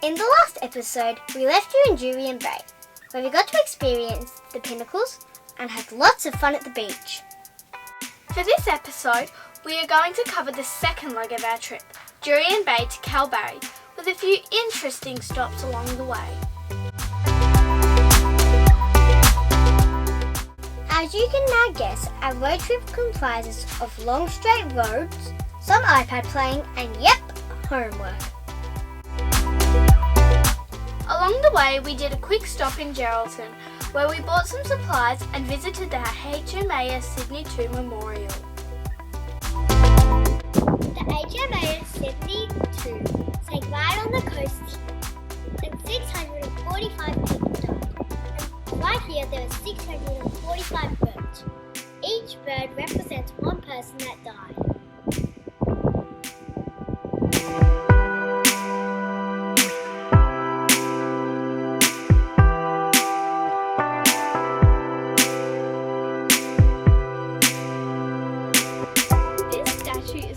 In the last episode, we left you in Jurien Bay, where we got to experience the pinnacles and had lots of fun at the beach. For this episode, we are going to cover the second leg of our trip, Jurien Bay to Kalbarri, with a few interesting stops along the way. As you can now guess, our road trip comprises of long straight roads, some iPad playing, and yep, homework. Along the way, we did a quick stop in Geraldton, where we bought some supplies and visited the HMAS Sydney 2 Memorial. The HMAS Sydney 2 sank right on the coast and 645 people died. And right here there are 645 birds. Each bird represents one person that died.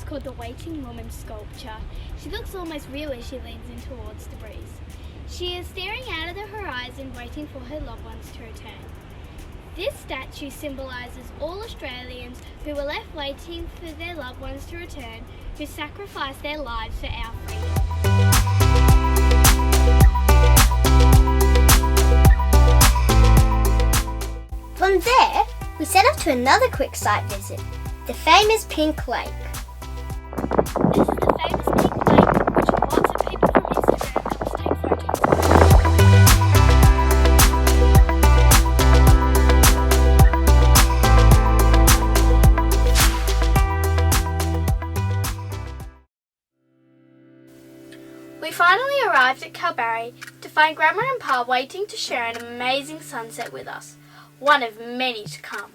Called the Waiting Woman sculpture. She looks almost real as she leans in towards the breeze. She is staring out of the horizon, waiting for her loved ones to return. This statue symbolises all Australians who were left waiting for their loved ones to return, who sacrificed their lives for our freedom. From there, we set off to another quick site visit, the famous Pink Lake. This is the famous Pink Lake, which lots of people from Instagram come to take photos of. We finally arrived at Kalbarri to find Grandma and Pa waiting to share an amazing sunset with us, one of many to come.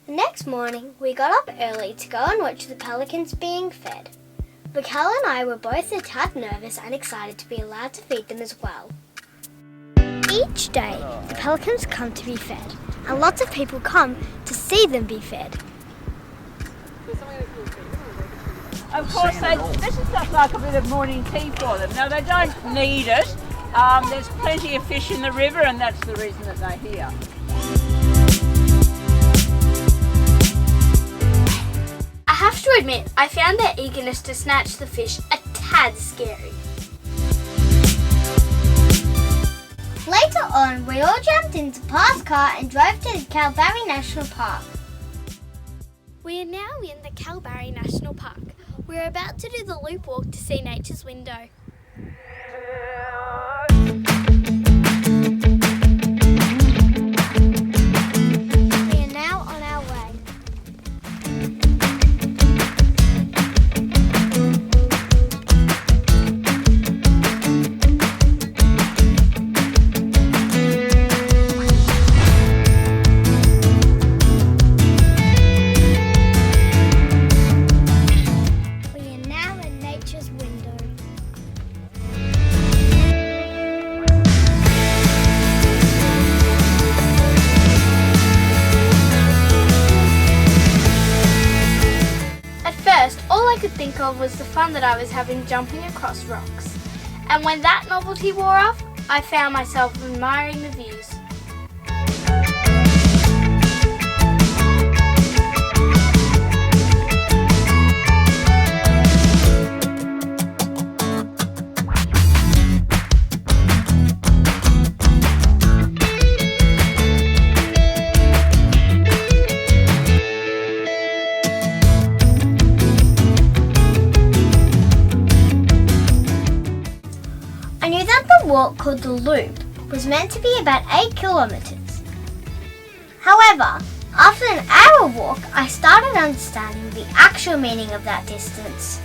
Next morning, we got up early to go and watch the pelicans being fed. Raquel and I were both a tad nervous and excited to be allowed to feed them as well. Each day, the pelicans come to be fed, and lots of people come to see them be fed. Of course, this is just like a bit of morning tea for them. Now, they don't need it. There's plenty of fish in the river, and that's the reason that they're here. I have to admit, I found their eagerness to snatch the fish a tad scary. Later on, we all jumped into Pa's car and drove to the Kalbarri National Park. We are now in the Kalbarri National Park. We're about to do the loop walk to see nature's window. We are now on our way. Think of was the fun that I was having jumping across rocks. And when that novelty wore off, I found myself admiring the views. Walk called the Loop was meant to be about 8 kilometres. However, after an hour walk, I started understanding the actual meaning of that distance.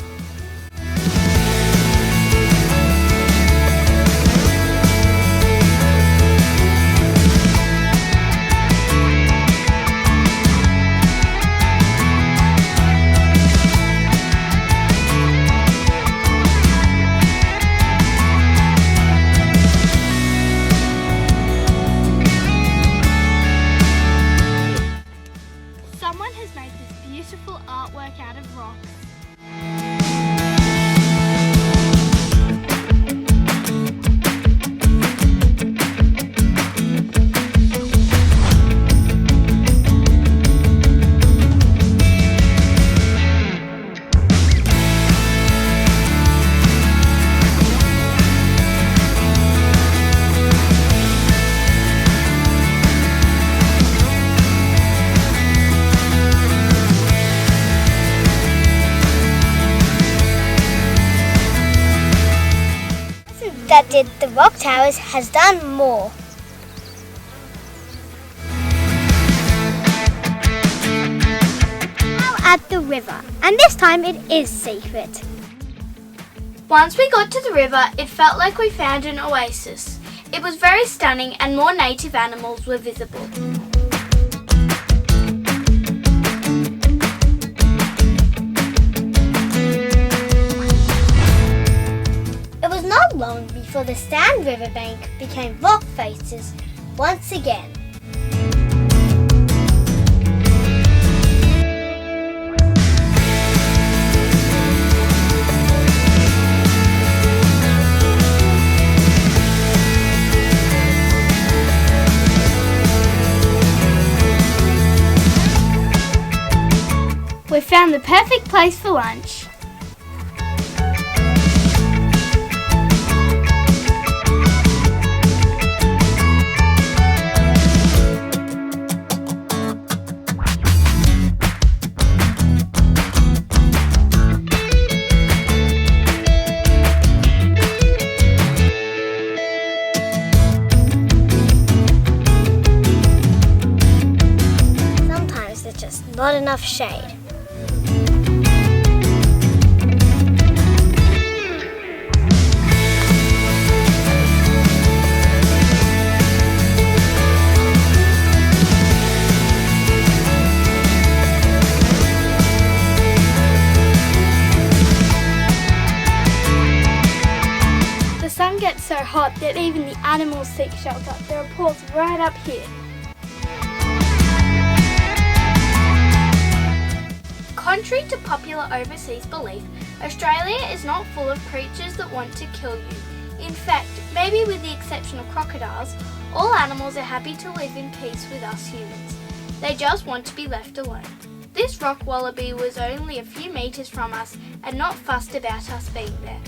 that did the rock towers has done more. Now at the river, and this time it is secret. Once we got to the river, it felt like we found an oasis. It was very stunning and more native animals were visible. It was not long before the sand riverbank became rock faces once again. We found the perfect place for lunch. Sometimes there's just not enough shade. The sun gets so hot that even the animals seek shelter. There are pools right up here. Contrary to popular overseas belief, Australia is not full of creatures that want to kill you. In fact, maybe with the exception of crocodiles, all animals are happy to live in peace with us humans. They just want to be left alone. This rock wallaby was only a few metres from us and not fussed about us being there.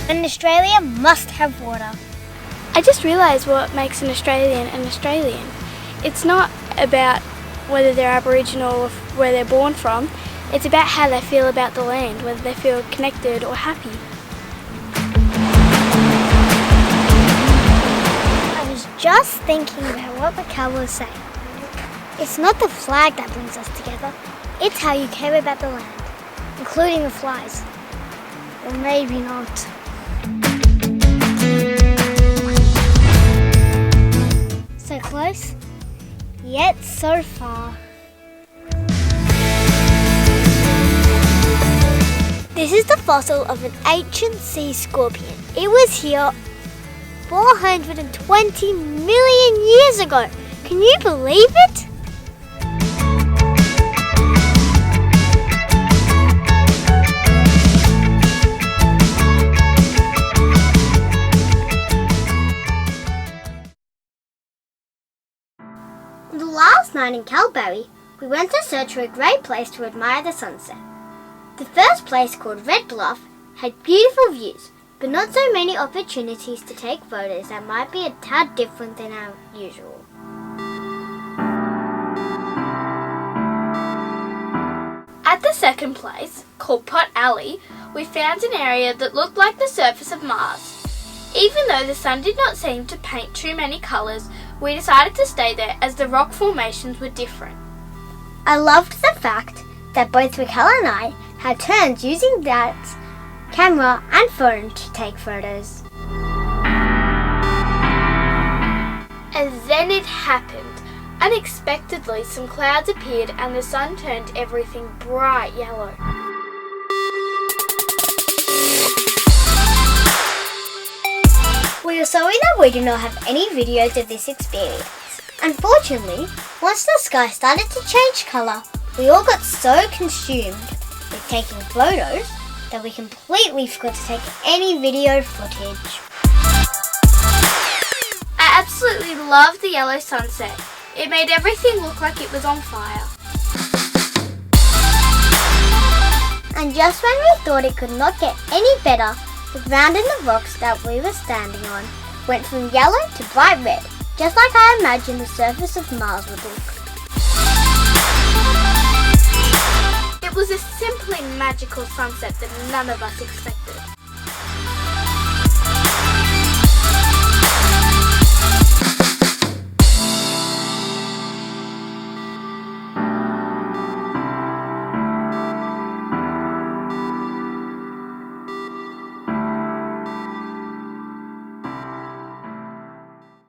And Australia must have water. I just realised what makes an Australian an Australian. It's not about whether they're Aboriginal or where they're born from. It's about how they feel about the land, whether they feel connected or happy. I was just thinking about what Mikhail was saying. It's not the flag that brings us together. It's how you care about the land, including the flies. Or maybe not. So close, yet so far. This is the fossil of an ancient sea scorpion. It was here 420 million years ago. Can you believe it? On the last night in Kalbarri, we went to search for a great place to admire the sunset. The first place, called Red Bluff, had beautiful views, but not so many opportunities to take photos that might be a tad different than our usual. At the second place, called Pot Alley, we found an area that looked like the surface of Mars. Even though the sun did not seem to paint too many colours, we decided to stay there as the rock formations were different. I loved the fact that both Raquel and I had turns using Dad's camera and phone to take photos. And then it happened. Unexpectedly, some clouds appeared and the sun turned everything bright yellow. We are sorry that we do not have any videos of this experience. Unfortunately, once the sky started to change colour, we all got so consumed with taking photos that we completely forgot to take any video footage. I absolutely loved the yellow sunset. It made everything look like it was on fire. And just when we thought it could not get any better, the ground in the rocks that we were standing on went from yellow to bright red, just like I imagined the surface of Mars would look. It was a simply magical sunset that none of us expected.